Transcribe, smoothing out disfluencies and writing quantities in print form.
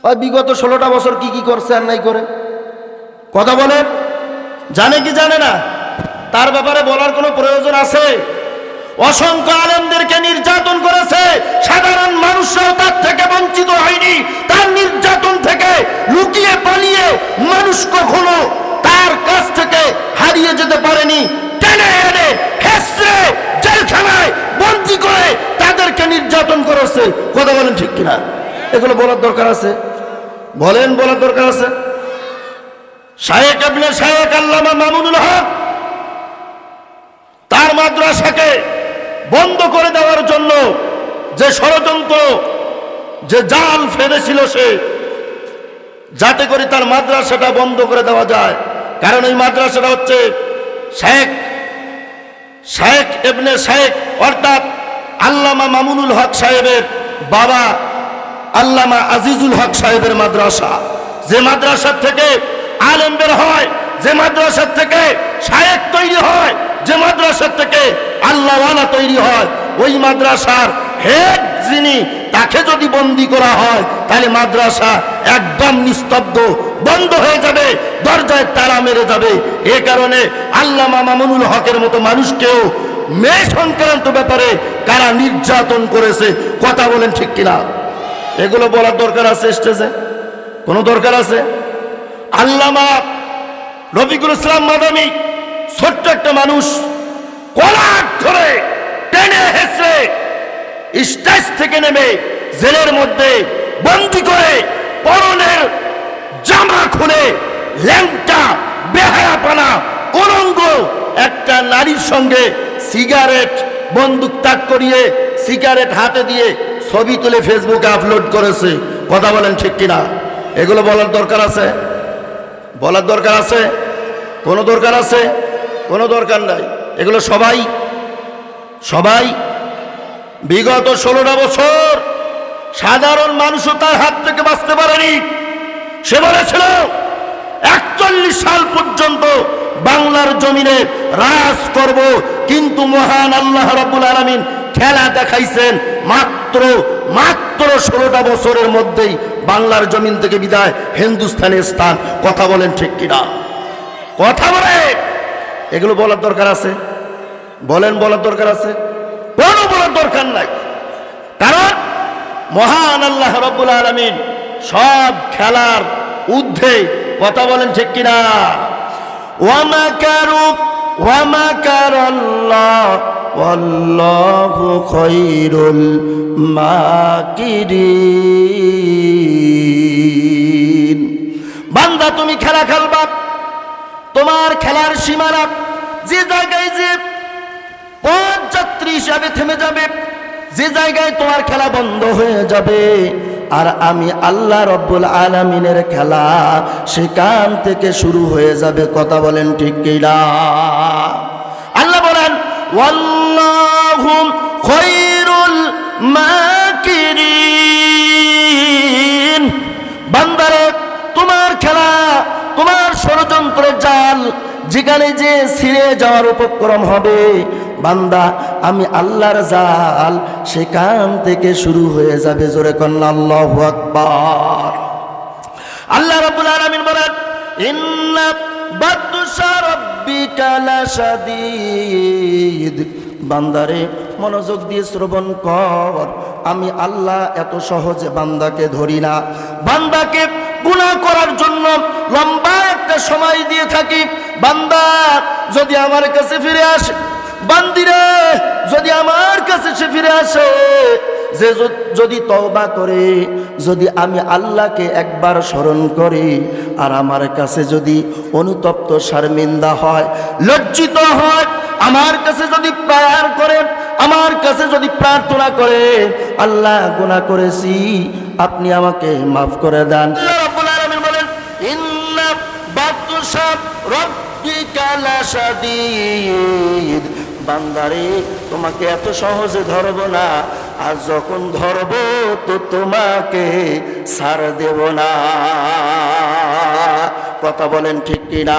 ওই বিগত 16টা বছর কি কি করছে আর নাই করে কথা বলেন, জানে কি জানে না? তার ব্যাপারে বলার কোনো প্রয়োজন আছে? অসংখ্য আলেমদেরকে নির্যাতন করেছে, সাধারণ মানুষরাও তার থেকে বঞ্চিত হয়নি। তার নির্যাতন থেকে লুকিয়ে পালিয়ে মানুষ কখনো তার কাছ থেকে হারিয়ে যেতে পারেনি। টেনে এনে হেসড়ে জেলখানায় বন্দী করে তাদেরকে নির্যাতন করেছে। কথা বলেন ঠিক কিনা? এগুলো বলার দরকার আছে? বলেন, বলার দরকার আছে? শায়েখ ইবনে শায়েখ আল্লামা মামুনুল হক তার মাদ্রাসাকে বন্ধ করে দেওয়ার জন্য যে ষড়যন্ত্র, যে জাল ফেলেছিল সে, যাতে করে তার মাদ্রাসাটা বন্ধ করে দেওয়া যায়। কারণ এই মাদ্রাসাটা হচ্ছে শায়েখ ইবনে শায়েখ অর্থাৎ আল্লামা মামুনুল হক সাহেবের বাবা আল্লামা আজিজুল হক সাহেবের মাদ্রাসা। যে মাদ্রাসার থেকে আলেম বের হয়, যে মাদ্রাসার থেকে শায়েখ তৈরি হয়, যে মাদ্রাসার থেকে আল্লাহওয়ালা তৈরি হয়, ওই মাদ্রাসার হেড যিনি, তাকে যদি বন্দী করা হয় তাহলে মাদ্রাসা একদম নিস্তব্ধ বন্ধ হয়ে যাবে, দরজায় তালা মেরে যাবে। এ কারণে আল্লামা মামুনুল হকের মতো মানুষকেও মেয়ে সংক্রান্ত ব্যাপারে কারা নির্যাতন করেছে, কথা বলেন ঠিক কিনা? এগুলো বলার দরকার আছে স্টেজে? কোনো দরকার আছে? আল্লামা রফিকুল ইসলাম মাদানী ছোট্ট একটা মানুষ, কলার ধরে টেনে হেসে স্টেজ থেকে নেমে জেলের মধ্যে বন্দী করে পরনের জামা খুলে ল্যাংটা বেহায়াপানা উলঙ্গ একটা নারীর সঙ্গে সিগারেট বন্দুক তাক করিয়ে সিগারেট হাতে দিয়ে ছবি তুলে ফেসবুকে আপলোড করেছে। কথা বলেন ঠিক কিনা? এগুলো বলার দরকার আছে? বলার দরকার আছে? কোনো দরকার আছে? কোনো দরকার নাই। এগুলো সবাই বিগত 16টা বছর সাধারণ মানুষও তার হাত থেকে বাঁচতে পারেনি। সে বলেছিল 41 সাল পর্যন্ত বাংলার জমিনে রাজ করব, কিন্তু মহান আল্লাহ রাব্বুল আলামিন খেলা দেখাইছেন। মাত্র 16টা বছরের মধ্যেই বাংলার জমিন থেকে বিদায়, হিন্দুস্তানে স্থান। কথা বলেন ঠিক কিনা? কথা বলে এগুলো বলার দরকার আছে? বলেন, বলার দরকার আছে? কোনো বলার দরকার নাই। কারণ মহান আল্লাহ রাব্বুল আলামিন সব খেলার ঊর্ধ্বে। কথা বলেন ঠিক কিনা? ওয়ামাকারু ওয়ামাকারাল্লাহ ওয়াল্লাহু খায়রুল মাকিরিন। বান্দা তুমি খেলা খেলবা, তোমার খেলার সীমানা যে জায়গায় যে পথযাত্রী হিসাবে থেমে যাবে, যে জায়গায় তোমার খেলা বন্ধ হয়ে যাবে, আর আমি আল্লাহ রব্বুল আলামিনের খেলা সেখান থেকে শুরু হয়ে যাবে। কথা বলেন ঠিক কিনা? আল্লাহ বলেন ওয়াল্লাহু খায়রুল মাকিরিন। বান্দারে তোমার খেলা, তোমার ষড়যন্ত্রের জাল যেখানে যে ছিঁড়ে যাওয়ার উপক্রম হবে, বান্দা আমি আল্লাহর জাল সেখান থেকে শুরু হয়ে যাবে। জোরে কন্না আল্লাহু আকবার। আল্লাহ রাব্বুল আলামিন বলেন ইন্না বাতশা রাব্বিকা লাশাদীদ। বান্দারে মনোযোগ দিয়ে শ্রবণ কর, আমি আল্লাহ এত সহজে বান্দাকে ধরি না। বান্দাকে গুনাহ করার জন্য লম্বা একটা সময় দিয়ে থাকি। বান্দা যদি আমার কাছে ফিরে আসে, বান্দিরে যদি আমার কাছে সে ফিরে আসে, যে যদি তওবা করে, যদি আমি আল্লাহকে একবার স্মরণ করি, আর আমার কাছে যদি অনুতপ্ত শর্মিন্দা হয়, লজ্জিত হয়, আমার কাছে যদি প্রেয়ার করে, আমার কাছে যদি প্রার্থনা করে, আল্লাহ গুনাহ করেছি, আপনি আমাকে মাফ করে দেন। আল্লাহ রাব্বুল আলামিন বলেন ইন্না বাতশা রাব্বিকা লাশাদীদ। বান্দারে তোমাকে এত সহজে ধরব না, আর যখন ধরব তো তোমাকে ছাড় দেব না। কথা বলেন ঠিক কিনা?